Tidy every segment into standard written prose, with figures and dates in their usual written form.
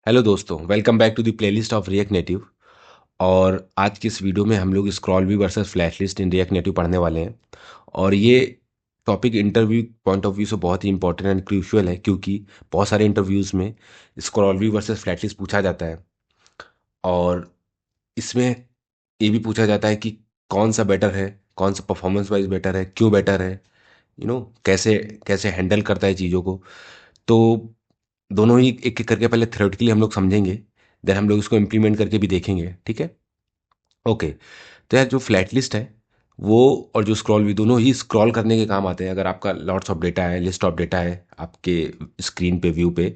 Hello दोस्तों, welcome back to the playlist of React Native. और आज की इस वीडियो में हम लोग scroll view versus flash list in React Native पढ़ने वाले हैं। और ये topic interview point of view से बहुत ही इंपॉर्टेंट एंड क्रूशियल है, क्योंकि बहुत सारे इंटरव्यूज़ में scroll view versus flash list पूछा जाता है। और इसमें ये भी पूछा जाता है कि कौन सा बेटर है, कौन सा परफॉर्मेंस वाइज बेटर है, क्यों बेटर है, कैसे कैसे हैंडल करता है चीज़ों को। तो दोनों ही एक एक करके पहले थ्योरेटिकली हम लोग समझेंगे, देन हम लोग इसको इम्प्लीमेंट करके भी देखेंगे। ठीक है, ओके। तो यार, जो फ्लैट लिस्ट है वो और जो स्क्रॉल भी, दोनों ही स्क्रॉल करने के काम आते हैं। अगर आपका लॉट्स ऑफ डेटा है, लिस्ट ऑफ डेटा है आपके स्क्रीन पे, व्यू पे,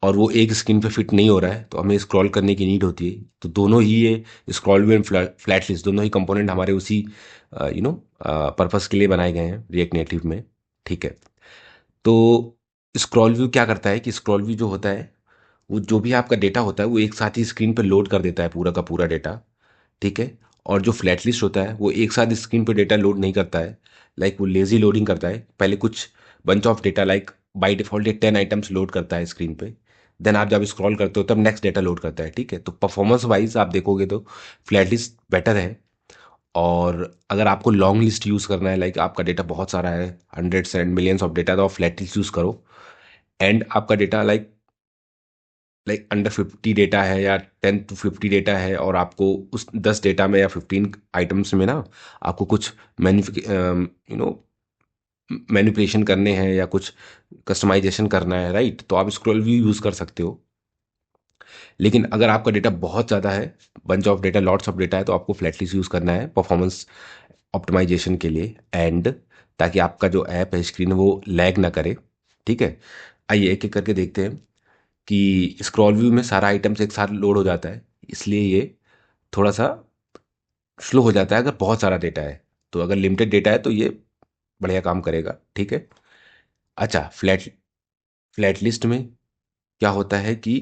और वो एक स्क्रीन पे फिट नहीं हो रहा है, तो हमें स्क्रॉल करने की नीड होती है। तो दोनों ही ये scroll view and flat list, दोनों ही कंपोनेंट हमारे उसी पर्पस के लिए बनाए गए हैं रिएक्ट नेटिव में। ठीक है। तो स्क्रॉल व्यू क्या करता है कि स्क्रॉल व्यू जो होता है, वो जो भी आपका डेटा होता है वो एक साथ ही स्क्रीन पे लोड कर देता है, पूरा का पूरा डेटा। ठीक है। और जो फ्लैट लिस्ट होता है वो एक साथ स्क्रीन पे डेटा लोड नहीं करता है। लाइक वो लेजी लोडिंग करता है, पहले कुछ bunch of data, like by default ये 10 आइटम्स लोड करता है स्क्रीन पे। देन आप जब स्क्रॉल करते हो तब नेक्स्ट डेटा लोड करता है। ठीक है। तो परफॉर्मेंस वाइज आप देखोगे तो फ्लैट लिस्ट बेटर है। और अगर आपको लॉन्ग लिस्ट यूज़ करना है, लाइक आपका डेटा बहुत सारा है, hundreds and millions of data, तो आप फ्लैट लिस्ट यूज़ करो। एंड आपका डेटा लाइक अंडर 50 डेटा है या 10 to 50 डेटा है, और आपको उस 10 डेटा में या 15 आइटम्स में ना आपको कुछ मैनिपुलेशन करने हैं या कुछ कस्टमाइजेशन करना है, राइट, तो आप स्क्रॉल व्यू यूज़ कर सकते हो। लेकिन अगर आपका डेटा बहुत ज़्यादा है, bunch of data, lots of data है, तो आपको फ्लैट लिस्ट यूज़ करना है परफॉर्मेंस ऑप्टिमाइजेशन के लिए, एंड ताकि आपका जो ऐप है, स्क्रीन, वो लैग ना करे। ठीक है। आइए एक एक करके देखते हैं कि स्क्रॉल व्यू में सारा आइटम्स एक साथ लोड हो जाता है, इसलिए ये थोड़ा सा स्लो हो जाता है अगर बहुत सारा डेटा है। तो अगर लिमिटेड डेटा है तो ये बढ़िया काम करेगा। ठीक है। अच्छा, फ्लैट फ्लैट लिस्ट में क्या होता है कि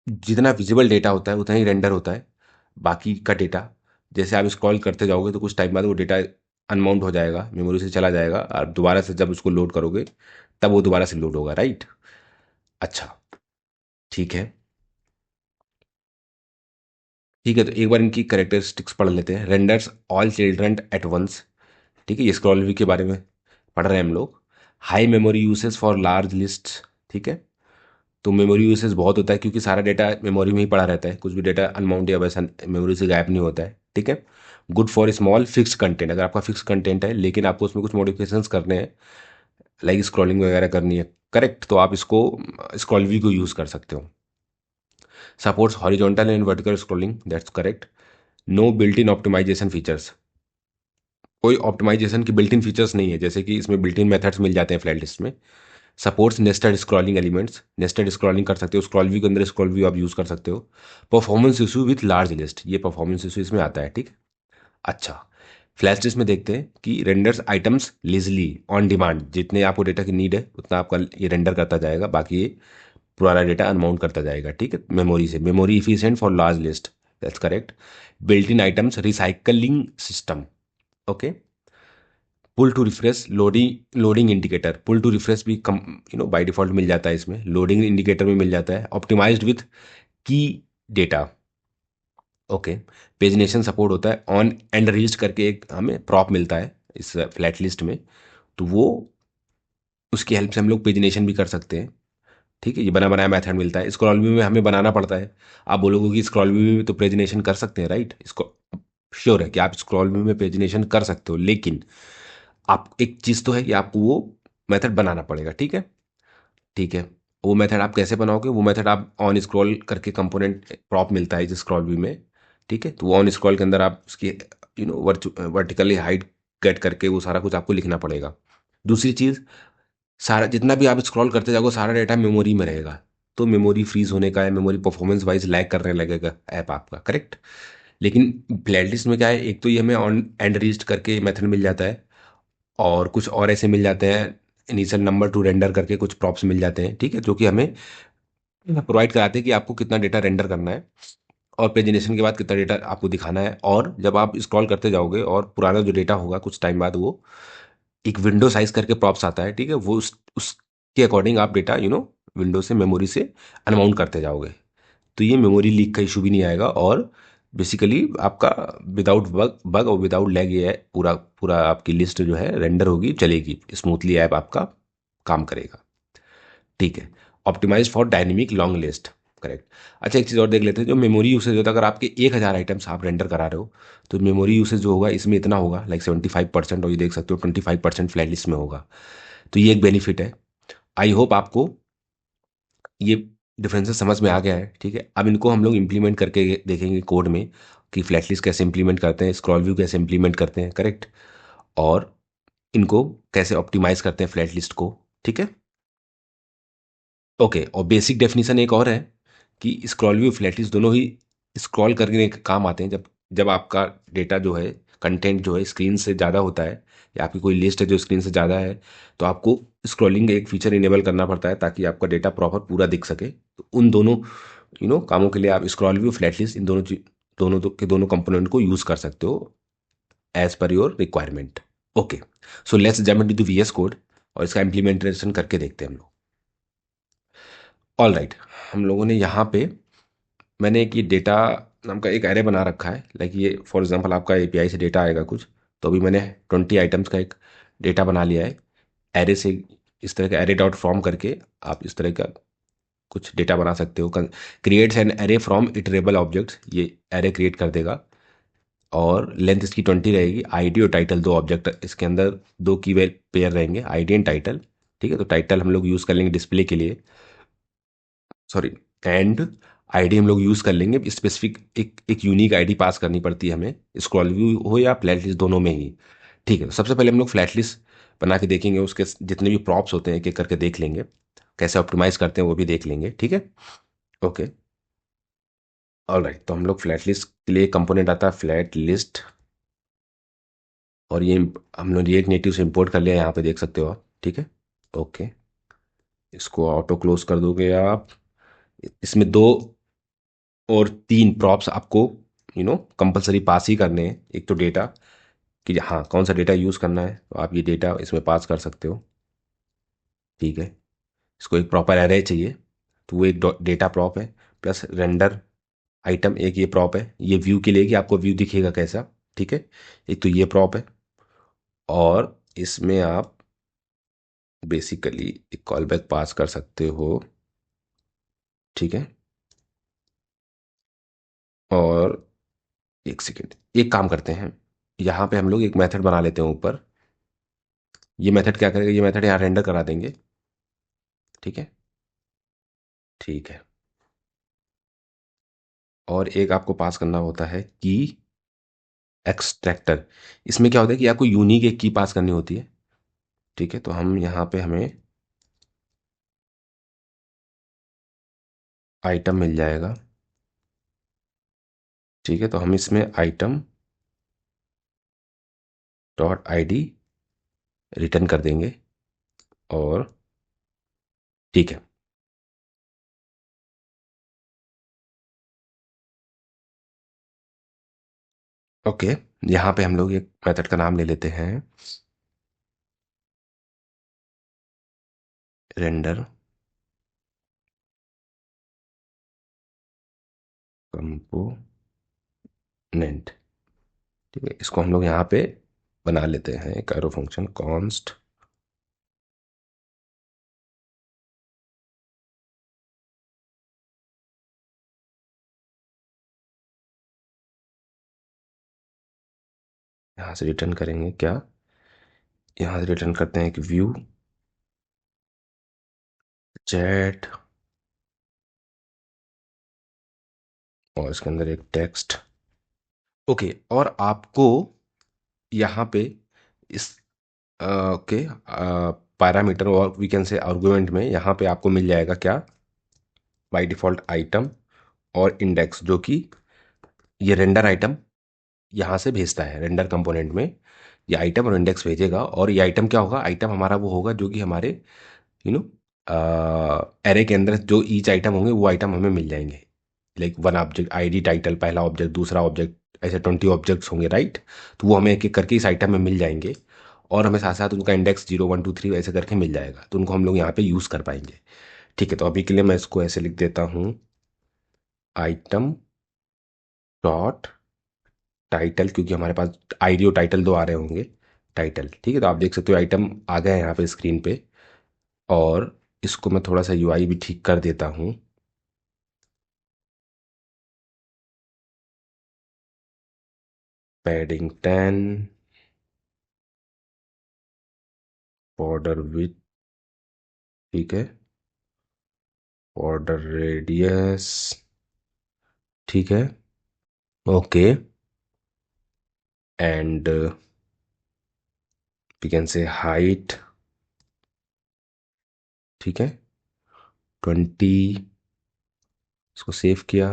जितना विजिबल डेटा होता है उतना ही रेंडर होता है। बाकी का डेटा, जैसे आप स्क्रॉल करते जाओगे तो कुछ टाइम बाद वो डेटा अनमाउंट हो जाएगा, मेमोरी से चला जाएगा, और दोबारा से जब उसको लोड करोगे तब वो दोबारा से लोड होगा, राइट। अच्छा, ठीक है। ठीक है, तो एक बार इनकी करेक्टरिस्टिक्स पढ़ लेते हैं। Renders all children at once. ठीक है, ये स्क्रॉल व्यू के बारे में पढ़ रहे हैं हम लोग। High memory usage for large list. ठीक है। तो मेमोरी यूसेज बहुत होता है, क्योंकि सारा डेटा मेमोरी में ही पड़ा रहता है, कुछ भी डेटा अनमाउंट या वैसा मेमोरी से गायब नहीं होता है। ठीक है। Good for small fix content. अगर आपका फिक्स कंटेंट है लेकिन आपको उसमें कुछ मॉडिफिकेशंस करने हैं, लाइक स्क्रॉलिंग वगैरह करनी है, करेक्ट, तो आप इसको स्क्रॉल व्यू को यूज़ कर सकते हो। Supports horizontal and vertical scrolling, that's correct. No built in optimization features. कोई ऑप्टिमाइजेशन की बिल्ट इन फीचर्स नहीं है, जैसे कि इसमें बिल्ट इन मेथड्स मिल जाते हैं फ्लैट लिस्ट में। Supports nested scrolling elements. Nested scrolling कर सकते हो, स्क्रॉल व्यू के अंदर स्क्रॉल व्यू आप यूज़ कर सकते हो। Performance issue with large list, ये परफॉर्मेंस इशू इसमें आता है। ठीक। अच्छा, फ्लैश लिस्ट में देखते हैं कि रेंडर्स आइटम्स लीजली ऑन डिमांड। जितने आपको डेटा की नीड है उतना आपका ये रेंडर करता जाएगा, बाकी ये पुराना डेटा अनमाउंट करता जाएगा। ठीक है, मेमोरी से। Memory efficient for large list, that's correct. Built in items recycling system. Okay. Pull to refresh loading, loading indicator. Pull to refresh भी कम बाय डिफॉल्ट मिल जाता है इसमें, लोडिंग इंडिकेटर में मिल जाता है। ऑप्टिमाइज्ड विथ की डेटा। ओके। पेजिनेशन सपोर्ट होता है। ऑन एंड रीच करके एक हमें प्रॉप मिलता है इस फ्लैट लिस्ट में, तो वो उसकी हेल्प से हम लोग पेजिनेशन भी कर सकते हैं। ठीक है, ये बना बनाया मेथड मिलता है। स्क्रॉल व्यू में हमें बनाना पड़ता है। आप बोलोगे कि स्क्रॉल व्यू में तो पेजिनेशन कर सकते हैं, राइट, इसको श्योर है कि आप स्क्रॉल व्यू में पेजिनेशन कर सकते हो, लेकिन आप एक चीज़ तो है कि आपको वो मेथड बनाना पड़ेगा। ठीक है। ठीक है। वो मेथड आप कैसे बनाओगे? वो मेथड आप ऑन स्क्रॉल करके कंपोनेंट प्रॉप मिलता है जिस स्क्रॉल व्यू में। ठीक है, तो वो ऑन स्क्रॉल के अंदर आप उसकी वर्टिकली हाइट गेट करके वो सारा कुछ आपको लिखना पड़ेगा। दूसरी चीज़, सारा जितना भी आप स्क्रॉल करते जाओगे सारा डेटा मेमोरी में रहेगा, तो मेमोरी फ्रीज होने का है, मेमोरी परफॉर्मेंस वाइज लैग करने लगेगा ऐप आपका, करेक्ट। लेकिन प्लेलिस्ट में क्या है, एक तो ये हमें ऑन एंड रीच करके मेथड मिल जाता है, और कुछ और ऐसे मिल जाते हैं, इनिशियल नंबर टू रेंडर करके कुछ प्रॉप्स मिल जाते हैं। ठीक है, जो कि हमें प्रोवाइड कराते हैं कि आपको कितना डेटा रेंडर करना है, और पेजिनेशन के बाद कितना डेटा आपको दिखाना है। और जब आप स्क्रॉल करते जाओगे और पुराना जो डेटा होगा कुछ टाइम बाद वो एक विंडो साइज करके प्रॉप्स आता है। ठीक है, वो उसके अकॉर्डिंग आप डेटा विंडो से मेमोरी से अनमाउंट करते जाओगे, तो ये मेमोरी लीक का इशू भी नहीं आएगा, और बेसिकली आपका विदाउट बग बग और विदाउट लैग ये पूरा पूरा आपकी लिस्ट जो है रेंडर होगी, चलेगी स्मूथली, ऐप आपका काम करेगा। ठीक है। Optimize for dynamic long list, correct. अच्छा, एक चीज़ और देख लेते हैं, जो मेमोरी यूसेज होता है, अगर आपके 1000 आइटम्स आप रेंडर करा रहे हो, तो मेमोरी यूसेज जो होगा इसमें इतना होगा, लाइक 75%, और ये देख सकते हो 25% फ्लैट लिस्ट में होगा। तो ये एक बेनिफिट है। आई होप आपको ये डिफरेंसेस समझ में आ गया है। ठीक है, अब इनको हम लोग इम्प्लीमेंट करके देखेंगे कोड में, कि फ्लैट लिस्ट कैसे इम्प्लीमेंट करते हैं, स्क्रॉल व्यू कैसे इम्प्लीमेंट करते हैं, करेक्ट, और इनको कैसे ऑप्टिमाइज करते हैं फ्लैट लिस्ट को। ठीक है, ओके। और बेसिक डेफिनेशन एक और है कि स्क्रॉल व्यू फ्लैट लिस्ट दोनों ही स्क्रॉल करने के काम आते हैं, जब जब आपका डेटा जो है, कंटेंट जो है स्क्रीन से ज़्यादा होता है, या आपकी कोई लिस्ट है जो स्क्रीन से ज़्यादा है, तो आपको स्क्रॉलिंग एक फीचर इनेबल करना पड़ता है ताकि आपका डेटा प्रॉपर पूरा दिख सके। तो उन दोनों कामों के लिए आप स्क्रॉल व्यू फ्लैट लिस्ट इन के दोनों कंपोनेंट को यूज़ कर सकते हो as per your requirement. Okay, so let's jump into the VS code और इसका इम्प्लीमेंटेशन करके देखते हैं हम लोग। ऑल राइट, हम लोगों ने यहाँ पे, मैंने एक ये डेटा नाम का एक एरे बना रखा है, लाइक ये फॉर एग्जांपल आपका एपीआई से डेटा आएगा कुछ, तो अभी मैंने 20 आइटम्स का एक डेटा बना लिया है एरे से। इस तरह का एरे डॉट फॉर्म करके आप इस तरह का कुछ डेटा बना सकते हो। Creates an array from iterable objects, ये एरे क्रिएट कर देगा, और लेंथ इसकी 20 रहेगी। आईडी और टाइटल दो ऑब्जेक्ट इसके अंदर, दो की पेयर रहेंगे, आईडी एंड टाइटल। ठीक है, तो टाइटल हम लोग यूज़ कर लेंगे डिस्प्ले के लिए, सॉरी, एंड आईडी हम लोग यूज़ कर लेंगे स्पेसिफिक, एक यूनिक आईडी पास करनी पड़ती है हमें, स्क्रॉल व्यू हो या फ्लैट लिस्ट, दोनों में ही। ठीक है, तो सबसे पहले हम लोग फ्लैट लिस्ट बना के देखेंगे, उसके जितने भी प्रॉप्स होते हैं एक एक करके देख लेंगे, कैसे ऑप्टिमाइज करते हैं वो भी देख लेंगे। ठीक है, ओके, ऑल राइट। तो हम लोग फ्लैट लिस्ट के लिए कंपोनेंट आता है फ्लैट लिस्ट, और ये हम लोग रिएक्ट नेटिव से इंपोर्ट कर लिया, यहाँ पे देख सकते हो आप। ठीक है, ओके, इसको ऑटो क्लोज कर दोगे आप। इसमें दो और तीन प्रॉप्स आपको कंपलसरी पास ही करने हैं। एक तो डेटा, कि हाँ कौन सा डेटा यूज़ करना है, तो आप ये डेटा इसमें पास कर सकते हो। ठीक है, इसको एक प्रॉपर एरे चाहिए, तो वो एक डेटा प्रॉप है, प्लस रेंडर आइटम एक ये प्रॉप है, ये व्यू के लिए कि आपको व्यू दिखेगा कैसा। ठीक है, एक तो ये प्रॉप है, और इसमें आप बेसिकली एक कॉल बैक पास कर सकते हो। ठीक है, और एक सेकेंड, एक काम करते हैं, यहाँ पे हम लोग एक मेथड बना लेते हैं ऊपर। ये मेथड क्या करेगा, ये मेथड यहाँ रेंडर करा देंगे। ठीक है, ठीक है, और एक आपको पास करना होता है की एक्सट्रैक्टर। इसमें क्या होता है कि आपको यूनिक एक की पास करनी होती है। ठीक है, तो हम यहाँ पे हमें आइटम मिल जाएगा। ठीक है, तो हम इसमें आइटम डॉट आईडी रिटर्न कर देंगे, और ठीक है, ओके, यहाँ पे हम लोग एक मेथड का नाम ले लेते हैं रेंडर कंपोनेंट। ठीक है, इसको हम लोग यहाँ पे बना लेते हैं एक एरो फंक्शन कॉन्स्ट, यहाँ से रिटर्न करेंगे क्या, यहाँ से रिटर्न करते हैं एक व्यू चैट, और इसके अंदर एक टेक्स्ट। ओके, और आपको यहाँ पे इस ओके पैरामीटर, और वी कैन से आर्गुमेंट में यहाँ पे आपको मिल जाएगा क्या, बाय डिफॉल्ट आइटम और इंडेक्स, जो कि ये रेंडर आइटम यहाँ से भेजता है रेंडर कंपोनेंट में। ये आइटम और इंडेक्स भेजेगा, और ये आइटम क्या होगा, आइटम हमारा वो होगा जो कि हमारे यू नो एरे के अंदर जो ईच आइटम होंगे वो आइटम हमें मिल जाएंगे, like one object, ID, title, पहला ऑब्जेक्ट, दूसरा ऑब्जेक्ट, ऐसे 20 ऑब्जेक्ट्स होंगे, राइट। तो वो हमें एक एक करके इस आइटम में मिल जाएंगे, और हमें साथ साथ उनका इंडेक्स 0 1 2 3 ऐसे करके मिल जाएगा, तो उनको हम लोग यहाँ पे यूज़ कर पाएंगे। ठीक है, तो अभी के लिए मैं इसको ऐसे लिख देता हूँ, आइटम डॉट टाइटल, क्योंकि हमारे पास आईडी और टाइटल दो आ रहे होंगे। टाइटल, ठीक है, तो आप देख सकते हो आइटम आ गए हैं यहाँ पे स्क्रीन पे। और इसको मैं थोड़ा सा यूआई भी ठीक कर देता हूँ। पैडिंग 10, बॉर्डर विथ, ठीक है, बॉर्डर रेडियस, ठीक है, okay, and we can say height, ठीक है, 20। इसको सेव किया,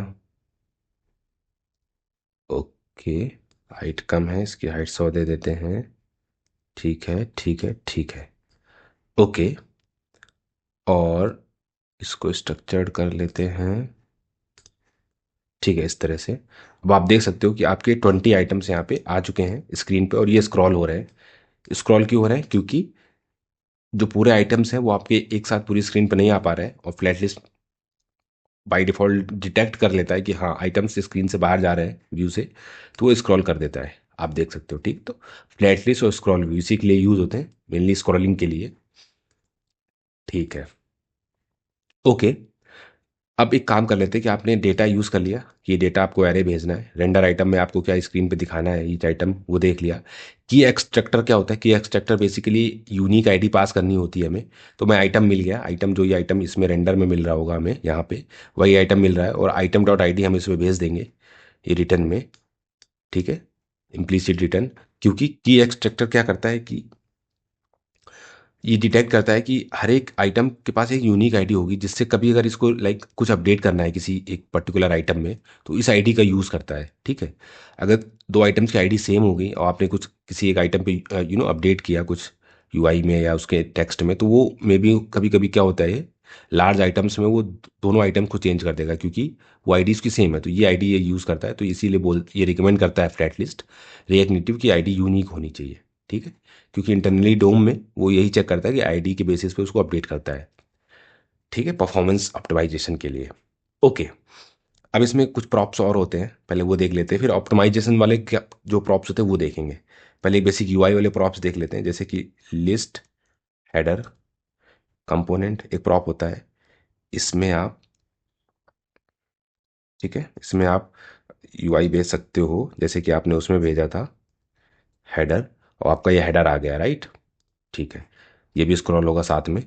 ओके, हाइट कम है, इसकी हाइट 100 दे देते हैं। ठीक है, ठीक है, ठीक है, ओके। और इसको स्ट्रक्चर्ड कर लेते हैं, ठीक है, इस तरह से। अब आप देख सकते हो कि आपके 20 आइटम्स यहाँ पे आ चुके हैं स्क्रीन पे, और ये स्क्रॉल हो रहे हैं। स्क्रॉल क्यों हो रहे हैं? क्योंकि जो पूरे आइटम्स हैं वो आपके एक साथ पूरी स्क्रीन पर नहीं आ पा रहे हैं, और flat list by default detect कर लेता है कि हाँ आइटम्स स्क्रीन से बाहर जा रहे हैं व्यू से, तो वो स्क्रॉल कर देता है। आप देख सकते हो, ठीक। तो फ्लैट लिस्ट और स्क्रॉल व्यू इसी के लिए यूज़ होते हैं, मेनली स्क्रॉलिंग के लिए। ठीक है, ओके। अब एक काम कर लेते हैं कि आपने डेटा यूज़ कर लिया, ये डेटा आपको एरे भेजना है, रेंडर आइटम में आपको क्या स्क्रीन पे दिखाना है ईच आइटम, वो देख लिया। की एक्सट्रैक्टर क्या होता है? की एक्सट्रैक्टर बेसिकली यूनिक आईडी पास करनी होती है हमें। तो मैं आइटम मिल गया, आइटम जो ये आइटम इसमें रेंडर में मिल रहा होगा हमें यहाँ पे, वही आइटम मिल रहा है, और आइटम डॉट आई हम इसमें भेज देंगे ये रिटर्न में, ठीक है, इम्प्लीसिट रिटर्न। क्योंकि की एक्सट्रैक्टर क्या करता है कि ये डिटेक्ट करता है कि हर एक आइटम के पास एक यूनिक आईडी होगी, जिससे कभी अगर इसको लाइक कुछ अपडेट करना है किसी एक पर्टिकुलर आइटम में, तो इस आईडी का यूज़ करता है, ठीक है। अगर दो आइटम्स की आईडी सेम हो गई और आपने कुछ किसी एक आइटम पे अपडेट किया कुछ यूआई में या उसके टेक्स्ट में, तो वो मे बी कभी कभी क्या होता है, लार्ज आइटम्स में वो दोनों आइटम को चेंज कर देगा, क्योंकि वो आईडी उसकी सेम है। तो ये आईडी ये यूज़ करता है, तो इसीलिए ये रिकमेंड करता है फ्लैट लिस्ट रिएक्ट नेटिव की आईडी यूनिक होनी चाहिए, ठीक है। क्योंकि इंटरनली डोम में वो यही चेक करता है कि आईडी के बेसिस पे उसको अपडेट करता है, ठीक है, परफॉर्मेंस ऑप्टिमाइजेशन के लिए। ओके, अब इसमें कुछ प्रॉप्स और होते हैं, पहले वो देख लेते हैं, फिर ऑप्टिमाइजेशन वाले क्या जो प्रॉप्स होते हैं वो देखेंगे। पहले बेसिक यूआई वाले प्रॉप्स देख लेते हैं, जैसे कि लिस्ट हेडर कंपोनेंट एक प्रॉप होता है। इसमें आप, ठीक है, इसमें आप यूआई भेज सकते हो, जैसे कि आपने उसमें भेजा था हेडर, और आपका ये हेडर आ गया, राइट। ठीक है, ये भी स्क्रॉल होगा साथ में।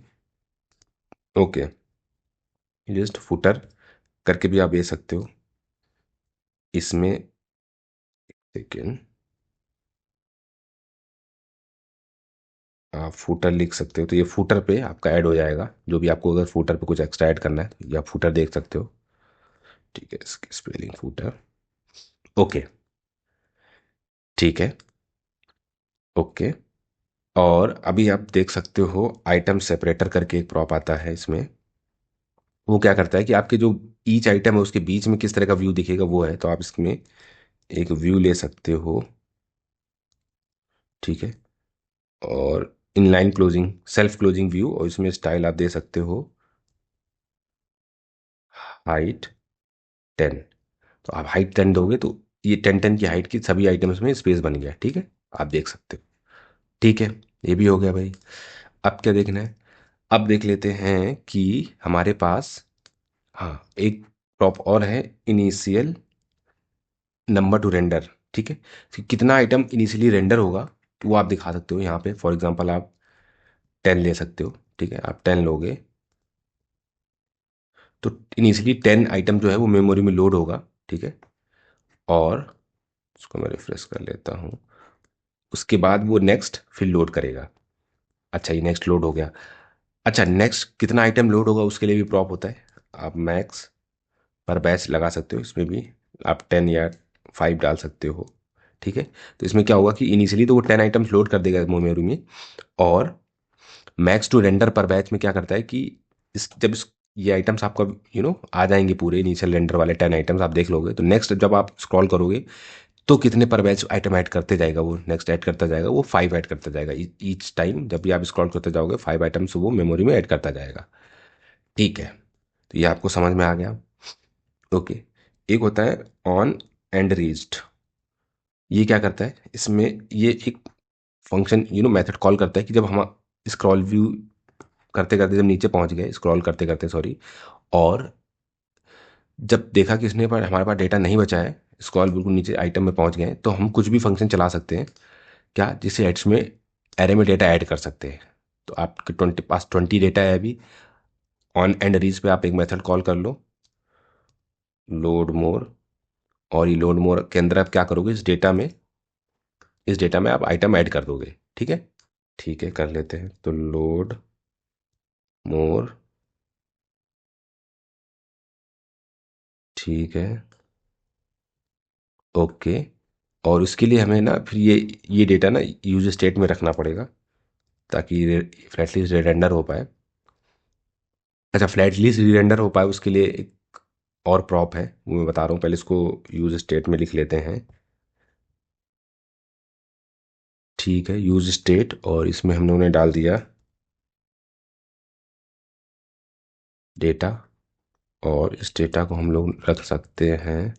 ओके, लिस्ट फुटर करके भी आप भेज सकते हो इसमें। सेकेंड, आप फुटर लिख सकते हो, तो ये फुटर पे आपका ऐड हो जाएगा, जो भी आपको अगर फुटर पे कुछ एक्स्ट्रा ऐड करना है, या फुटर देख सकते हो, ठीक है, इसकी स्पेलिंग फुटर। ओके, ठीक है, ओके। और अभी आप देख सकते हो आइटम सेपरेटर करके एक प्रॉप आता है इसमें। वो क्या करता है कि आपके जो ईच आइटम है उसके बीच में किस तरह का व्यू दिखेगा वो है, तो आप इसमें एक व्यू ले सकते हो, ठीक है, और inline closing self closing view, और इसमें स्टाइल आप दे सकते हो हाइट 10। तो आप हाइट 10 दोगे तो ये 10 की हाइट की सभी आइटम्स में स्पेस बन गया, ठीक है, आप देख सकते हो। ठीक है, ये भी हो गया भाई। अब क्या देखना है? अब देख लेते हैं कि हमारे पास, हाँ, एक प्रॉप और है, इनिशियल नंबर टू रेंडर, ठीक है। फिर कितना आइटम इनिशियली रेंडर होगा वो आप दिखा सकते हो यहाँ पे। फॉर एग्जांपल आप 10 ले सकते हो, ठीक है, आप 10 लोगे तो इनिशियली 10 आइटम जो है वो मेमोरी में लोड होगा, ठीक है। और उसको मैं रिफ्रेश कर लेता हूँ, उसके बाद वो नेक्स्ट फिर लोड करेगा। अच्छा, ये नेक्स्ट लोड हो गया। अच्छा, नेक्स्ट कितना आइटम लोड होगा उसके लिए भी प्रॉप होता है। आप मैक्स पर बैच लगा सकते हो, इसमें भी आप 10 या 5 डाल सकते हो, ठीक है। तो इसमें क्या होगा कि इनिशियली तो वो 10 आइटम्स लोड कर देगा मेमोरी में, और मैक्स टू रेंडर पर बैच में क्या करता है कि ये आइटम्स आपका आ जाएंगे पूरे इनिशियल रेंडर वाले 10 आइटम्स आप देख लोगे, तो नेक्स्ट जब आप स्क्रॉल करोगे तो कितने पर बैच आइटम ऐड करते जाएगा, वो नेक्स्ट ऐड करता जाएगा, वो 5 ऐड करता जाएगा ईच टाइम। जब भी आप स्क्रॉल करते जाओगे 5 आइटम्स वो मेमोरी में ऐड करता जाएगा, ठीक है, तो ये आपको समझ में आ गया। ओके। एक होता है ऑन एंड रेज्ड। ये क्या करता है, इसमें ये एक फंक्शन मेथड कॉल करता है कि जब हम स्क्रॉल व्यू करते करते जब नीचे पहुंच गए, स्क्रॉल करते करते सॉरी, और जब देखा कि इसने पर हमारे पास डेटा नहीं बचा है, स्क्रॉल बिल्कुल नीचे आइटम में पहुंच गए हैं, तो हम कुछ भी फंक्शन चला सकते हैं क्या, जिसे एड्स में एरे में डेटा ऐड कर सकते हैं। तो आपके 20 डेटा है अभी, ऑन एंड रीज पे आप एक मेथड कॉल कर लो, लोड मोर। और ये लोड मोर के अंदर आप क्या करोगे, इस डेटा में आप आइटम ऐड कर दोगे। ठीक है, ठीक है, कर लेते हैं। तो लोड मोर, ठीक है, ओके। और उसके लिए हमें ना फिर ये डेटा ना यूज स्टेट में रखना पड़ेगा, ताकि फ्लैट लिस्ट रेंडर हो पाए। अच्छा, फ्लैट लिस्ट रेंडर हो पाए उसके लिए एक और प्रॉप है, वो मैं बता रहा हूँ, पहले इसको यूज स्टेट में लिख लेते हैं। ठीक है, यूज स्टेट, और इसमें हम लोगों ने डाल दिया डेटा। और इस डेटा को हम लोग रख सकते हैं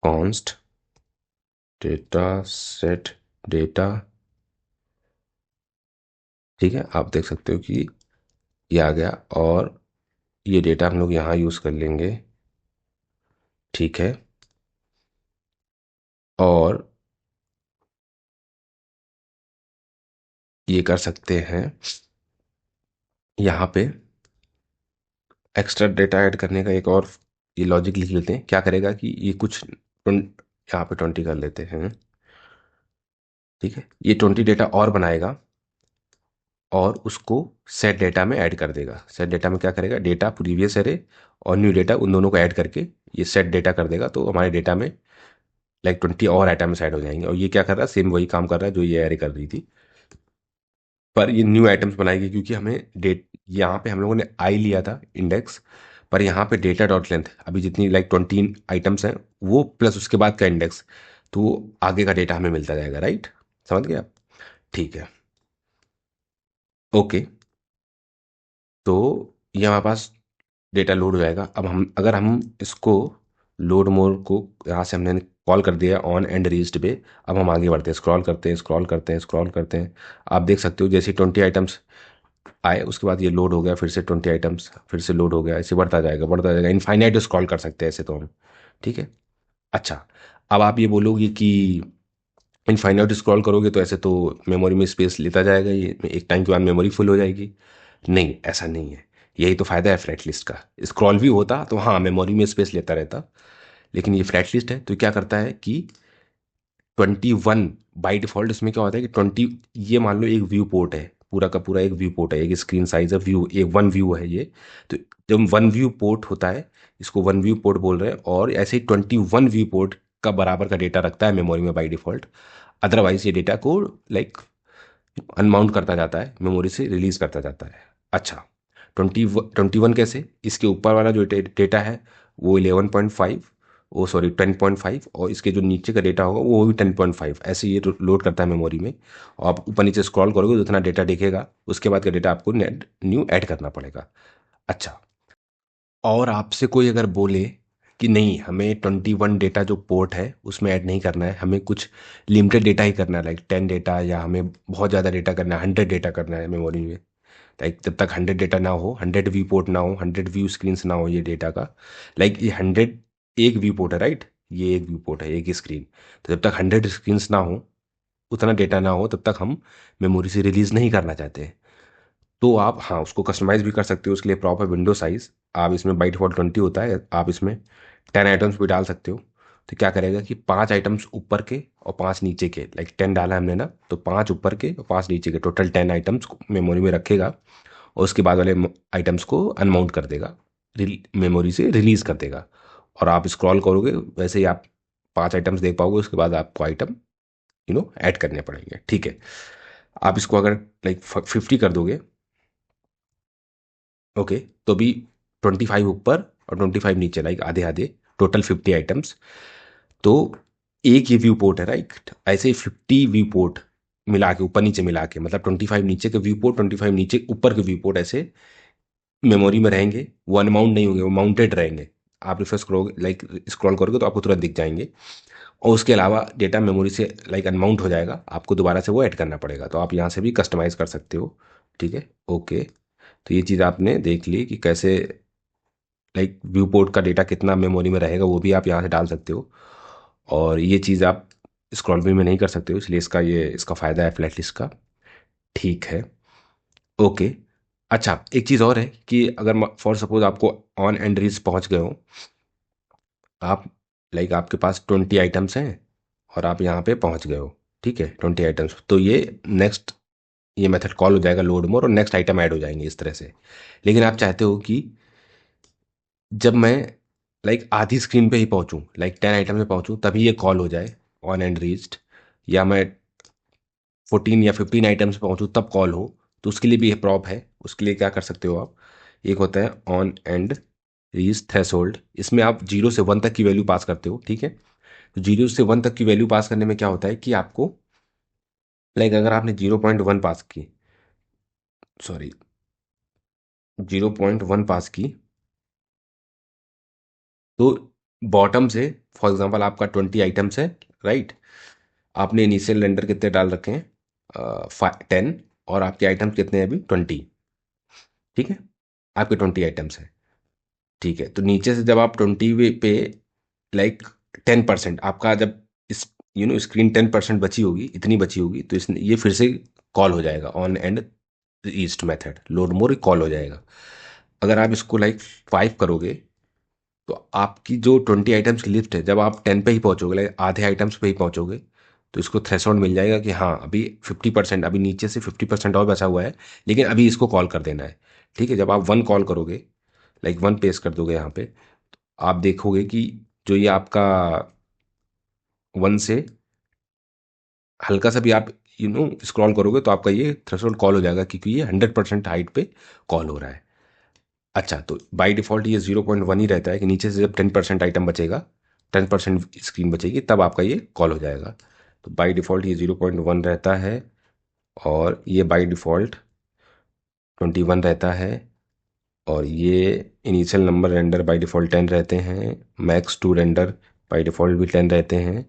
कॉन्स्ट डेटा सेट डेटा। ठीक है, आप देख सकते हो कि ये आ गया, और ये डेटा हम लोग यहाँ यूज़ कर लेंगे। ठीक है, और ये कर सकते हैं यहाँ पे एक्स्ट्रा डेटा ऐड करने का एक और ये लॉजिक लिख लेते हैं। क्या करेगा कि ये कुछ यहाँ पे 20 कर लेते हैं। ठीक है, ये 20 डेटा और बनाएगा, और उसको सेट डेटा में ऐड कर देगा। सेट डेटा में क्या करेगा, डेटा प्रीवियस एरे और न्यू डेटा उन दोनों को ऐड करके ये सेट डेटा कर देगा। तो हमारे डेटा में लाइक 20 और आइटम्स ऐड हो जाएंगे। और ये क्या कर रहा है, सेम वही काम कर रहा है जो ये एरे कर रही थी, पर ये न्यू आइटम्स बनाएगी, क्योंकि हमें डेट यहाँ पे हम लोगों ने आई लिया था इंडेक्स, पर यहाँ पे डेटा डॉट लेंथ अभी जितनी लाइक 20 आइटम्स हैं, वो प्लस उसके बाद का इंडेक्स, तो वो आगे का डेटा हमें मिलता जाएगा। राइट, समझ गए आप? ठीक है, ओके। तो ये हमारे पास डेटा लोड हो जाएगा। अब हम अगर हम इसको लोड मोर को यहाँ से हमने कॉल कर दिया ऑन एंड रीच्ड पे, अब हम आगे बढ़ते हैं, स्क्रॉल करते हैं, स्क्रॉल करते हैं, स्क्रॉल करते हैं। आप देख सकते हो जैसे 20 आइटम्स आए, उसके बाद ये लोड हो गया, फिर से 20 आइटम्स, फिर से लोड हो गया, ऐसे बढ़ता जाएगा, बढ़ता जाएगा, इनफाइनाइट स्क्रॉल कर सकते हैं ऐसे तो हम। ठीक है, अच्छा। अब आप ये बोलोगे कि इनफाइनाइट स्क्रॉल करोगे तो ऐसे तो मेमोरी में स्पेस लेता जाएगा, ये एक टाइम के बाद मेमोरी फुल हो जाएगी। नहीं, ऐसा नहीं है। यही तो फायदा है फ्लैट लिस्ट का। स्क्रॉल भी होता तो हाँ, मेमोरी में स्पेस लेता रहता, लेकिन ये फ्लैट लिस्ट है तो क्या करता है कि 21 बाई डिफॉल्ट इसमें क्या होता है कि 20, ये मान लो एक व्यू पोर्ट है, पूरा का पूरा एक व्यू पोर्ट है, एक स्क्रीन साइज है, व्यू एक वन व्यू है ये। तो जब वन व्यू पोर्ट होता है, इसको वन व्यू पोर्ट बोल रहे हैं, और ऐसे ही 21 व्यू पोर्ट का बराबर का डेटा रखता है मेमोरी में बाई डिफॉल्ट। अदरवाइज ये डेटा को लाइक अनमाउंट करता जाता है, मेमोरी से रिलीज करता जाता है। अच्छा, 21 कैसे, इसके ऊपर वाला जो डेटा है वो 11.5, वो सॉरी 10.5, और इसके जो नीचे का डेटा होगा वो भी 10.5, ऐसे ये लोड करता है मेमोरी में। और आप ऊपर नीचे स्क्रॉल करोगे तो जितना डेटा दिखेगा, उसके बाद का डेटा आपको नेट न्यू ऐड करना पड़ेगा। अच्छा, और आपसे कोई अगर बोले कि नहीं, हमें 21 डेटा जो पोर्ट है उसमें ऐड नहीं करना है, हमें कुछ लिमिटेड डेटा ही करना है, लाइक 10 डेटा, या हमें बहुत ज़्यादा डेटा करना है, 100 डेटा करना है मेमोरी में, लाइक जब तक 100 डेटा ना हो, 100 व्यू पोर्ट ना हो, 100 व्यू स्क्रीन ना हो ये डेटा का, लाइक ये 100 एक व्यू पोर्ट है, राइट, ये एक व्यू पोर्ट है, एक ही स्क्रीन। तो जब तक 100 स्क्रीन ना हो, उतना डेटा ना हो, तब तक हम मेमोरी से रिलीज नहीं करना चाहते। तो आप हाँ उसको कस्टमाइज भी कर सकते हो, उसके लिए प्रॉपर विंडो साइज, आप इसमें बाई डिफॉल्ट 20 होता है, आप इसमें 10 आइटम्स भी डाल सकते हो। तो क्या करेगा कि 5 आइटम्स ऊपर के और 5 नीचे के, लाइक 10 डाला हमने ना, तो 5 ऊपर के और 5 नीचे के, टोटल 10 आइटम्स मेमोरी में रखेगा, और उसके बाद वाले आइटम्स को अनमाउंट कर देगा, मेमोरी से रिलीज कर देगा। और आप स्क्रॉल करोगे वैसे ही आप 5 आइटम्स देख पाओगे, उसके बाद आपको आइटम ऐड करने पड़ेंगे। ठीक है, आप इसको अगर लाइक 50 कर दोगे, ओके, तो भी 25 ऊपर और 25 नीचे, लाइक आधे आधे, टोटल 50 आइटम्स। तो एक ये व्यू पोर्ट है, राइट, ऐसे ही 50 व्यू पोर्ट मिला के, ऊपर नीचे मिला के, मतलब 25 नीचे के व्यू पोर्ट, 25 नीचे ऊपर के व्यू पोर्ट ऐसे मेमोरी में रहेंगे। वो अनमाउंट नहीं होंगे, वो माउंटेड रहेंगे। आप रिफ्रेश करोगे, लाइक स्क्रॉल करोगे तो आपको तुरंत दिख जाएंगे। और उसके अलावा डेटा मेमोरी से लाइक अनमाउंट हो जाएगा, आपको दोबारा से वो ऐड करना पड़ेगा। तो आप यहाँ से भी कस्टमाइज़ कर सकते हो। ठीक है, ओके। तो ये चीज़ आपने देख ली कि कैसे लाइक व्यू पोर्ट का डेटा कितना मेमोरी में रहेगा, वो भी आप यहाँ से डाल सकते हो। और ये चीज़ आप स्क्रॉल व्यू में नहीं कर सकते हो, इसलिए इसका फ़ायदा है फ्लैट लिस्ट का। ठीक है, ओके। अच्छा, एक चीज़ और है कि अगर फॉर सपोज आपको ऑन एंड रीज पहुँच गए हो आप, लाइक आपके पास 20 आइटम्स हैं और आप यहाँ पे पहुँच गए हो। ठीक है, 20 आइटम्स, तो ये नेक्स्ट, ये मेथड कॉल हो जाएगा लोड मोर, और नेक्स्ट आइटम ऐड हो जाएंगे इस तरह से। लेकिन आप चाहते हो कि जब मैं लाइक आधी स्क्रीन पे ही पहुंचूं, लाइक 10 आइटम पे पहुंचूं, तभी ये कॉल हो जाए ऑन एंड रीच्ड, या मैं 14 या 15 आइटम्स पे पहुंचूं तब कॉल हो, तो उसके लिए भी ये प्रॉप है। उसके लिए क्या कर सकते हो आप, एक होता है ऑन एंड रीच थ्रेशोल्ड, इसमें आप 0 से 1 तक की वैल्यू पास करते हो। ठीक है, तो 0 से 1 तक की वैल्यू पास करने में क्या होता है कि आपको लाइक अगर आपने 0.1 पास की, सॉरी 0.1 पास की, तो बॉटम से, फॉर एग्जांपल आपका 20 आइटम्स है, राइट। आपने इनिशियल रेंडर कितने डाल रखे हैं, 10, और आपके आइटम्स कितने हैं अभी 20। ठीक है, आपके 20 आइटम्स हैं। ठीक है, तो नीचे से जब आप 20 पे लाइक 10% आपका, जब इस स्क्रीन 10% बची होगी, इतनी बची होगी, तो इस ये फिर से कॉल हो जाएगा on and east method, load more call हो जाएगा। अगर आप इसको लाइक 5 करोगे, तो आपकी जो 20 आइटम्स की लिस्ट है, जब आप 10 पे ही पहुंचोगे, लाइक आधे आइटम्स पे ही पहुंचोगे, तो इसको थ्रेशोल्ड मिल जाएगा कि हाँ अभी 50%, अभी नीचे से 50% और बचा हुआ है, लेकिन अभी इसको कॉल कर देना है। ठीक है, जब आप 1 कॉल करोगे, लाइक 1 पेस्ट कर दोगे यहाँ पे, आप देखोगे कि जो ये आपका 1 से हल्का सा भी आप स्क्रॉल करोगे, तो आपका ये थ्रेशोल्ड कॉल हो जाएगा, क्योंकि ये 100% हाइट पे कॉल हो रहा है। अच्छा, तो बाय डिफ़ॉल्ट ये 0.1 ही रहता है कि नीचे से जब 10% आइटम बचेगा, 10% स्क्रीन बचेगी, तब आपका ये कॉल हो जाएगा। तो बाय डिफ़ॉल्ट ये 0.1 रहता है, और ये बाय डिफ़ॉल्ट 21 रहता है, और ये initial number render by default 10 रहते हैं, max to render by default भी 10 रहते हैं।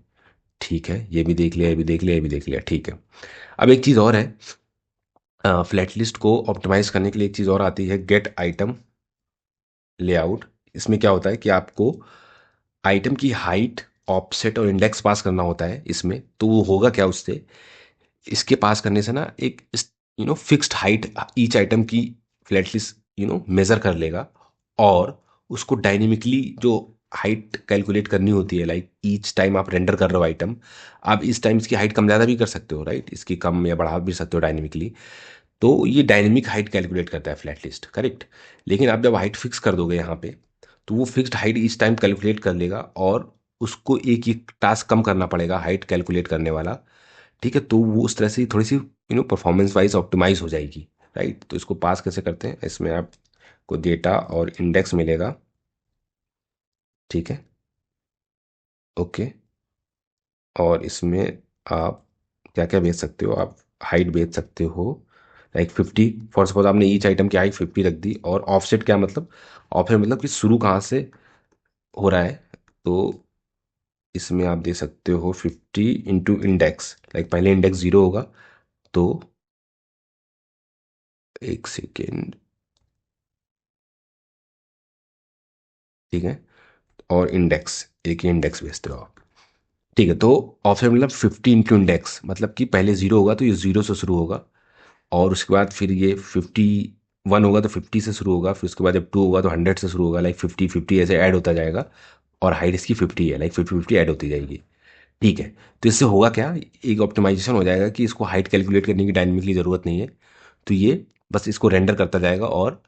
ठीक है, ये भी देख लिया, ये भी देख लिया, ये भी देख लिया। ठीक है, अब एक चीज़ और है, फ्लैट लिस्ट को ऑप्टिमाइज़ करने के लिए एक चीज़ और आती है, गेट आइटम लेआउट। इसमें क्या होता है कि आपको आइटम की हाइट, ऑफसेट और इंडेक्स पास करना होता है इसमें। तो वो होगा क्या उससे, इसके पास करने से ना एक फिक्स्ड हाइट ईच आइटम की फ्लैट लिस्ट मेजर कर लेगा, और उसको डायनेमिकली जो हाइट कैलकुलेट करनी होती है, लाइक ईच टाइम आप रेंडर कर रहे हो आइटम, आप इस टाइम इसकी हाइट कम ज़्यादा भी कर सकते हो, राइट, इसकी कम या बढ़ा भी सकते हो डायनेमिकली। तो ये डायनेमिक हाइट कैलकुलेट करता है फ्लैट लिस्ट, करेक्ट। लेकिन आप जब हाइट फिक्स कर दोगे यहाँ पे, तो वो फिक्स्ड हाइट इस टाइम कैलकुलेट कर लेगा, और उसको एक एक टास्क कम करना पड़ेगा हाइट कैलकुलेट करने वाला। ठीक है, तो वो उस तरह से थोड़ी सी परफॉर्मेंस वाइज ऑप्टिमाइज हो जाएगी, राइट। तो इसको पास कैसे करते हैं, इसमें आपको डेटा और इंडेक्स मिलेगा। ठीक है, ओके। और इसमें आप क्या क्या बेच सकते हो, आप हाइट बेच सकते हो, लाइक 50, फॉर सपोज आपने ईच आइटम की हाइट 50 रख दी। और ऑफसेट क्या मतलब, ऑफसेट मतलब कि शुरू कहाँ से हो रहा है। तो इसमें आप दे सकते हो 50 × इंडेक्स, लाइक पहले इंडेक्स 0 होगा, तो एक सेकेंड, ठीक है, और इंडेक्स, एक ही इंडेक्स भेजते हो आप। ठीक है, तो ऑफसेट मतलब 50 × इंडेक्स, मतलब कि पहले 0 होगा तो ये 0 से शुरू होगा, और उसके बाद फिर ये 51 होगा तो 50 से शुरू होगा, फिर उसके बाद जब 2 होगा तो 100 से शुरू होगा, लाइक 50 50 ऐसे ऐड होता जाएगा। और हाइट इसकी 50 है, लाइक 50 50 ऐड होती जाएगी। ठीक है, तो इससे होगा क्या, एक ऑप्टिमाइजेशन हो जाएगा कि इसको हाइट कैलकुलेट करने की डायनेमिकली ज़रूरत नहीं है। तो ये बस इसको रेंडर करता जाएगा, और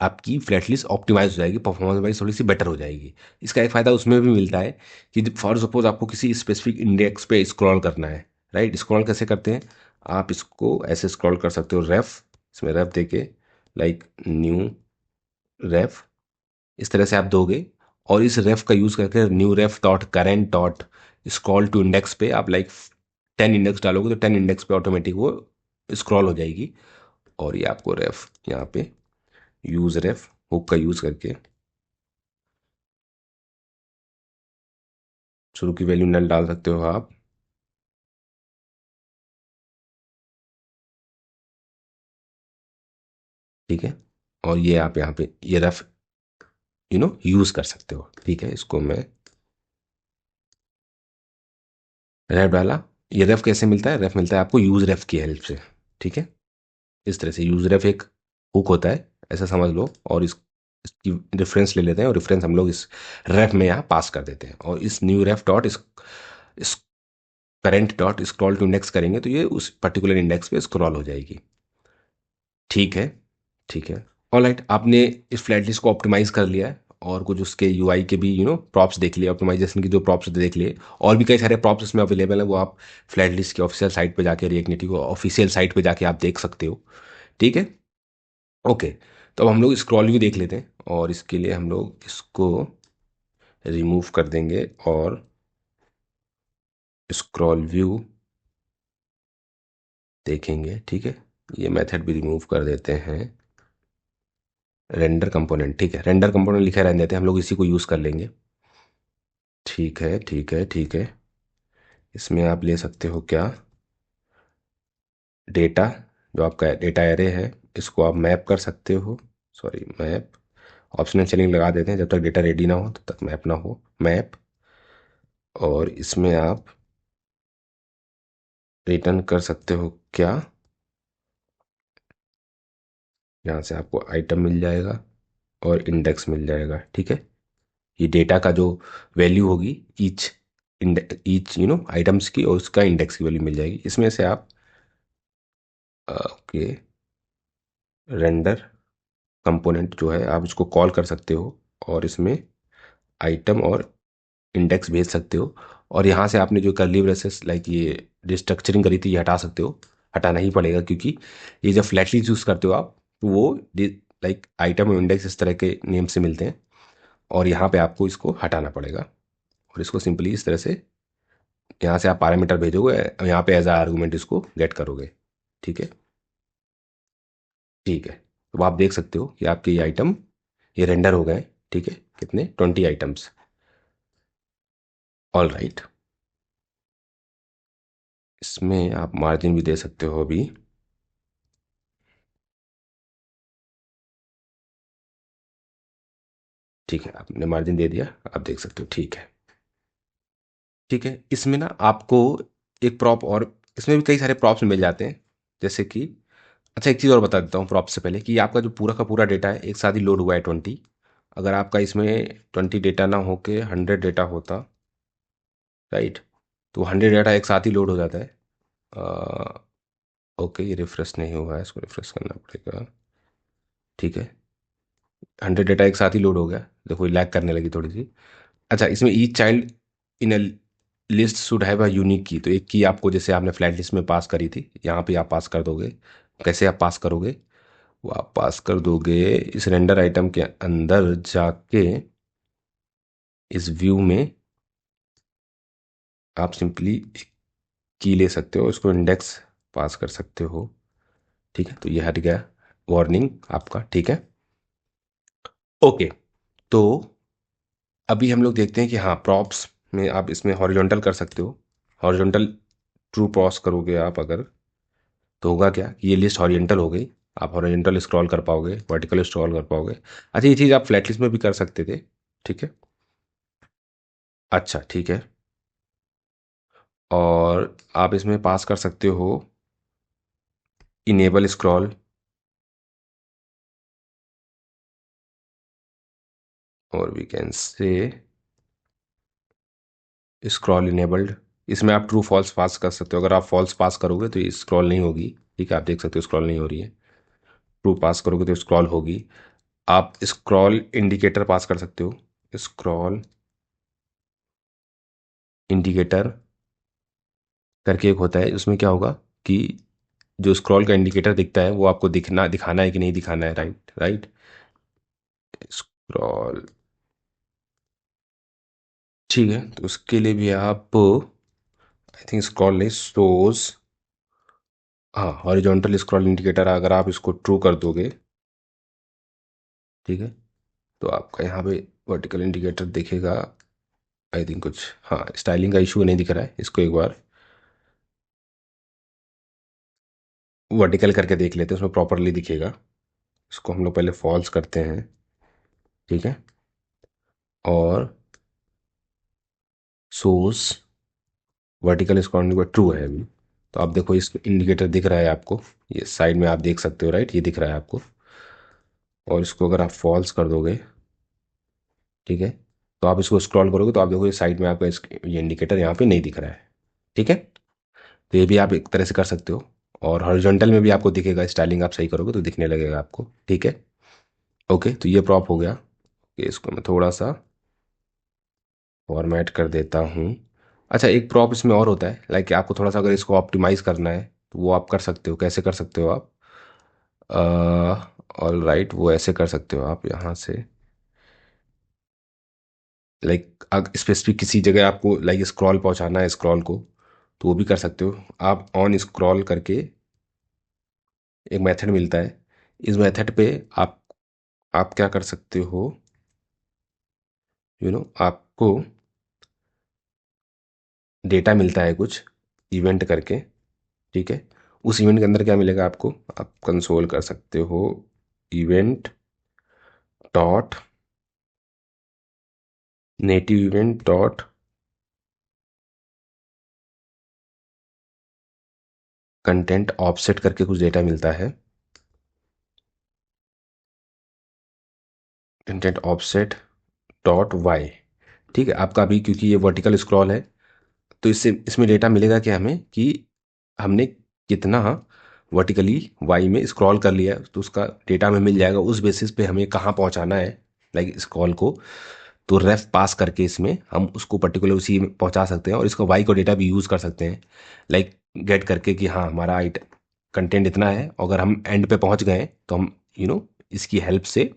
आपकी फ्लैट लिस्ट ऑप्टिमाइज हो जाएगी, परफॉर्मेंस वाइज थोड़ी सी बेटर हो जाएगी। इसका एक फ़ायदा उसमें भी मिलता है कि फॉर सपोज आपको किसी स्पेसिफिक इंडेक्स पे स्क्रॉल करना है, राइट। स्क्रॉल कैसे करते हैं, आप इसको ऐसे स्क्रॉल कर सकते हो, रेफ, इसमें रेफ देके, लाइक न्यू रेफ, इस तरह से आप दोगे। और इस रेफ का यूज़ करके new ref dot current dot scroll to index पे आप लाइक 10 इंडेक्स डालोगे तो 10 इंडेक्स पे ऑटोमेटिक वो स्क्रॉल हो जाएगी। और ये आपको रेफ यहाँ पे यूज रेफ हुक का यूज करके शुरू की वैल्यू नल डाल सकते हो आप। ठीक है। और ये आप यहाँ पे ये रेफ यूज कर सकते हो। ठीक है, इसको मैं रेफ डाला। ये रेफ कैसे मिलता है? रेफ मिलता है आपको यूज रेफ की हेल्प से। ठीक है, इस तरह से यूज रेफ एक हुक होता है, ऐसा समझ लो। और इसकी रेफरेंस ले लेते हैं और रेफरेंस हम लोग इस रेफ में यहाँ पास कर देते हैं। और इस न्यू रेफ डॉट इस current dot scroll to index करेंगे तो ये उस पर्टिकुलर इंडेक्स पे स्क्रॉल हो जाएगी। ठीक है। ठीक है। ऑलराइट, आपने इस फ्लैट लिस्ट को ऑप्टिमाइज कर लिया है और कुछ उसके यूआई के भी प्रॉप्स देख लिए, ऑप्टिमाइजेशन की जो प्रॉप्स देख लिए। और भी कई सारे प्रॉप्स इसमें अवेलेबल है, वो आप फ्लैट लिस्ट की ऑफिशियल साइट पे जाके, रिएक्ट नेटिव ऑफिशियल साइट पे जाके आप देख सकते हो। ठीक है। ओके। तो अब हम लोग स्क्रॉल व्यू देख लेते हैं और इसके लिए हम लोग इसको रिमूव कर देंगे और स्क्रॉल व्यू देखेंगे। ठीक है, ये मेथड भी रिमूव कर देते हैं। रेंडर कंपोनेंट, ठीक है, रेंडर कंपोनेंट लिखा रहने देते हैं, हम लोग इसी को यूज़ कर लेंगे। ठीक है, ठीक है, ठीक है। इसमें आप ले सकते हो क्या, डेटा, जो आपका डेटा एरे है, इसको आप मैप कर सकते हो। सॉरी, मैप ऑप्शनल चेनिंग लगा देते हैं, जब तक डेटा रेडी ना हो तब तक मैप ना हो, मैप। और इसमें आप रिटर्न कर सकते हो क्या, यहाँ से आपको आइटम मिल जाएगा और इंडेक्स मिल जाएगा। ठीक है, ये डेटा का जो वैल्यू होगी ईच ईच आइटम्स की, और उसका इंडेक्स की वैल्यू मिल जाएगी। इसमें से आप ओके, रेंडर कंपोनेंट जो है आप उसको कॉल कर सकते हो और इसमें आइटम और इंडेक्स भेज सकते हो। और यहाँ से आपने जो कर्ली ब्रेसेस लाइक ये डिस्ट्रक्चरिंग करी थी, ये हटा सकते हो। हटाना ही पड़ेगा क्योंकि ये जब फ्लैटली यूज़ करते हो आप, तो वो लाइक आइटम और इंडेक्स इस तरह के नेम से मिलते हैं। और यहाँ पे आपको इसको हटाना पड़ेगा और इसको सिंपली इस तरह से यहाँ से आप पैरामीटर भेजोगे, यहाँ पे एज आ आर्गूमेंट इसको गेट करोगे। ठीक है। ठीक है, तो आप देख सकते हो कि आपके ये आइटम ये रेंडर हो गए। ठीक है, कितने, 20 आइटम्स। ऑल राइट, इसमें आप मार्जिन भी दे सकते हो अभी। ठीक है, आपने मार्जिन दे दिया, आप देख सकते हो। ठीक है। ठीक है, इसमें ना आपको एक प्रॉप और, इसमें भी कई सारे प्रॉप्स मिल जाते हैं, जैसे कि, अच्छा एक चीज़ और बता देता हूँ प्रॉप से पहले, कि आपका जो पूरा का पूरा डेटा है एक साथ ही लोड हुआ है 20। अगर आपका इसमें 20 डेटा ना होके 100 डेटा होता, राइट, तो 100 डाटा एक साथ ही लोड हो जाता है। ओके, ये रिफ्रेश नहीं हुआ है, इसको रिफ्रेश करना पड़ेगा। ठीक है, 100 डाटा एक साथ ही लोड हो गया, देखो लैग करने लगी थोड़ी सी। अच्छा, इसमें each child in a list should have a unique की, तो एक की आपको, जैसे आपने फ्लैट लिस्ट में पास करी थी, यहाँ पे आप पास कर दोगे। कैसे आप पास करोगे? वो आप पास कर दोगे इस रेंडर आइटम के अंदर जाके, इस व्यू में आप सिंपली की ले सकते हो, उसको इंडेक्स पास कर सकते हो। ठीक है, तो ये हट गया वार्निंग आपका। ठीक है। ओके, तो अभी हम लोग देखते हैं कि हाँ, प्रॉप्स में आप इसमें हॉरिजॉन्टल कर सकते हो। हॉरिजॉन्टल ट्रू पॉज करोगे आप अगर, तो होगा क्या कि ये लिस्ट हॉरिजॉन्टल हो गई। आप हॉरिजॉन्टल स्क्रॉल कर पाओगे, वर्टिकल स्क्रॉल कर पाओगे। अच्छा, ये चीज़ आप फ्लैट लिस्ट में भी कर सकते थे। ठीक है। अच्छा, ठीक है। और आप इसमें पास कर सकते हो इनेबल स्क्रॉल, और we can say scroll enabled. इसमें आप ट्रू फॉल्स पास कर सकते हो। अगर आप फॉल्स पास करोगे तो ये स्क्रॉल नहीं होगी। ठीक है, आप देख सकते हो स्क्रॉल नहीं हो रही है। ट्रू पास करोगे तो स्क्रॉल होगी। आप स्क्रॉल इंडिकेटर पास कर सकते हो। स्क्रॉल इंडिकेटर करके एक होता है, उसमें क्या होगा कि जो स्क्रॉल का इंडिकेटर दिखता है वो आपको दिखाना है कि नहीं दिखाना है, राइट राइट। स्क्रॉल, ठीक है, तो उसके लिए भी आप आई थिंक स्क्रॉल नहीं, शोज। हाँ, हॉरिजॉन्टल स्क्रॉल इंडिकेटर अगर आप इसको ट्रू कर दोगे, ठीक है, तो आपका यहाँ पे वर्टिकल इंडिकेटर दिखेगा। आई थिंक कुछ, हाँ, स्टाइलिंग का इशू नहीं दिख रहा है, इसको एक बार वर्टिकल करके देख लेते हैं, उसमें प्रॉपरली दिखेगा। इसको हम लोग पहले फॉल्स करते हैं, ठीक है, और सोर्स वर्टिकल स्क्रॉल ट्रू है अभी। तो आप देखो, इस इंडिकेटर दिख रहा है आपको, ये साइड में आप देख सकते हो, राइट, ये दिख रहा है आपको। और इसको अगर आप फॉल्स कर दोगे, ठीक है, तो आप इसको स्क्रॉल करोगे तो आप देखो ये साइड में आपका ये इंडिकेटर यहाँ पे नहीं दिख रहा है, ठीक है। तो ये भी आप एक तरह से कर सकते हो। और हॉरिजॉन्टल में भी आपको दिखेगा, स्टाइलिंग आप सही करोगे तो दिखने लगेगा आपको, ठीक है। ओके, तो ये प्रॉप हो गया। ये इसको मैं थोड़ा सा फॉर्मेट कर देता हूँ। अच्छा, एक प्रॉप इसमें और होता है, लाइक आपको थोड़ा सा अगर इसको ऑप्टिमाइज़ करना है तो वो आप कर सकते हो। कैसे कर सकते हो आप? ऑल राइट, वो ऐसे कर सकते हो आप यहाँ से, लाइक स्पेसिफिक किसी जगह आपको लाइक स्क्रॉल पहुँचाना है स्क्रॉल को, तो वो भी कर सकते हो आप। ऑन स्क्रॉल करके एक मेथड मिलता है, इस मेथड पे आप क्या कर सकते हो, आपको डेटा मिलता है कुछ इवेंट करके, ठीक है। उस इवेंट के अंदर क्या मिलेगा आपको, आप कंसोल कर सकते हो, event dot native event dot content offset करके कुछ डेटा मिलता है। कंटेंट ऑफसेट डॉट वाई, ठीक है। आपका अभी क्योंकि ये वर्टिकल स्क्रॉल है, तो इससे इसमें डेटा मिलेगा कि हमें कि हमने कितना वर्टिकली वाई में स्क्रॉल कर लिया है, तो उसका डेटा हमें मिल जाएगा। उस बेसिस पे हमें कहाँ पहुँचाना है लाइक स्क्रॉल को, तो रेफ पास करके इसमें हम उसको पर्टिकुलर उसी में पहुंचा सकते हैं। और इसका वाई को डेटा भी यूज़ कर सकते हैं, लाइक गेट करके कि हाँ हमारा कंटेंट इतना है, अगर हम एंड पे पहुंच गए तो हम इसकी हेल्प से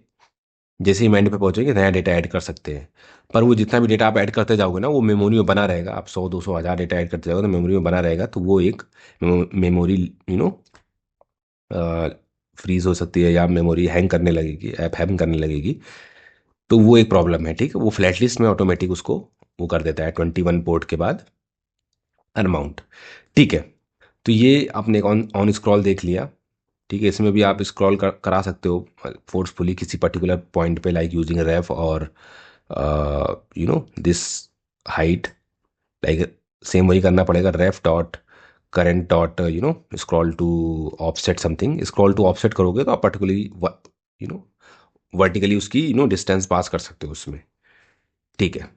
जैसे ही एंड पे पहुंचेंगे नया डेटा ऐड कर सकते हैं। पर वो जितना भी डेटा आप ऐड करते जाओगे ना, वो मेमोरी में बना रहेगा। आप 100 200 1000 डेटा ऐड करते जाओगे तो मेमोरी में बना रहेगा, तो वो एक मेमोरी फ्रीज हो सकती है, या मेमोरी हैंग करने लगेगी, ऐप हैंग करने लगेगी। तो वो एक प्रॉब्लम है, ठीक है। वो फ्लैट लिस्ट में ऑटोमेटिक उसको वो कर देता है 21 पोर्ट के बाद अनमाउंट, ठीक है। तो ये आपने ऑन ऑन स्क्रॉल देख लिया, ठीक है। इसमें भी आप स्क्रॉल करा सकते हो फोर्सफुली किसी पर्टिकुलर पॉइंट पे, लाइक यूजिंग रेफ और दिस हाइट, लाइक सेम वही करना पड़ेगा, ref dot current dot scroll to offset something. Scroll to offset करोगे तो आप पर्टिकुलरली यू नो वर्टिकली उसकी डिस्टेंस पास कर सकते हो उसमें, ठीक है।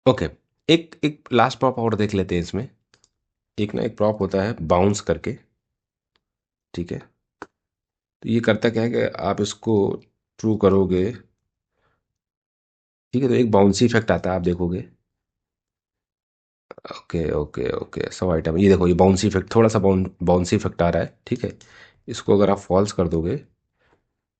ओके, एक एक लास्ट प्रॉप और देख लेते हैं इसमें। एक ना एक प्रॉप होता है बाउंस करके, ठीक है। तो ये करता क्या है कि आप इसको ट्रू करोगे, ठीक है, तो एक बाउंसी इफेक्ट आता है, आप देखोगे। ओके ओके ओके, सब आइटम ये देखो, ये बाउंसी इफेक्ट, थोड़ा सा बाउंसी इफेक्ट आ रहा है, ठीक है। इसको अगर आप फॉल्स कर दोगे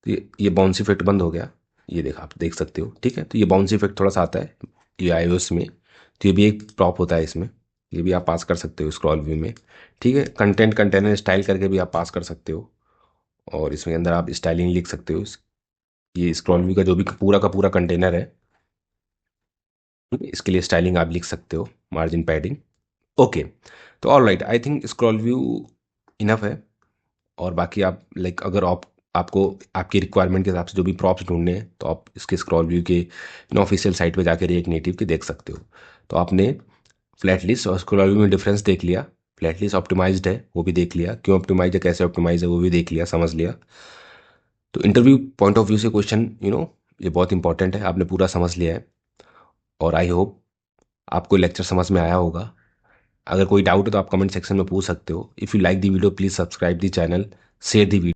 तो ये बाउंसी इफेक्ट बंद हो गया। ये देखा, आप देख सकते हो, ठीक है। तो ये बाउंसी इफेक्ट थोड़ा सा आता है ये iOS में, तो ये भी एक प्रॉप होता है इसमें। ये भी आप पास कर सकते हो स्क्रॉल व्यू में, ठीक है। कंटेंट कंटेनर स्टाइल करके भी आप पास कर सकते हो, और इसमें अंदर आप स्टाइलिंग लिख सकते हो। ये स्क्रॉल व्यू का जो भी पूरा का पूरा कंटेनर है, ठीक है, इसके लिए स्टाइलिंग आप लिख सकते हो, मार्जिन पैडिंग। ओके, तो all right, I think scroll view enough है। और बाकी आप लाइक अगर आपको आपकी रिक्वायरमेंट के हिसाब से जो भी प्रॉप्स ढूंढने हैं, तो आप इसके स्क्रॉल व्यू के ऑफिशियल साइट पे जाकर रिएक्ट नेटिव के देख सकते हो। तो आपने फ्लैट लिस्ट और स्क्रॉल व्यू में डिफरेंस देख लिया। फ्लैट लिस्ट ऑप्टिमाइज्ड है वो भी देख लिया, क्यों ऑप्टिमाइज है, कैसे ऑप्टिमाइज है वो भी देख लिया, समझ लिया। तो इंटरव्यू पॉइंट ऑफ व्यू से क्वेश्चन ये बहुत इंपॉर्टेंट है, आपने पूरा समझ लिया है। और आई होप आपको लेक्चर समझ में आया होगा। अगर कोई डाउट है तो आप कमेंट सेक्शन में पूछ सकते हो। If you like the video please subscribe the channel, share the video.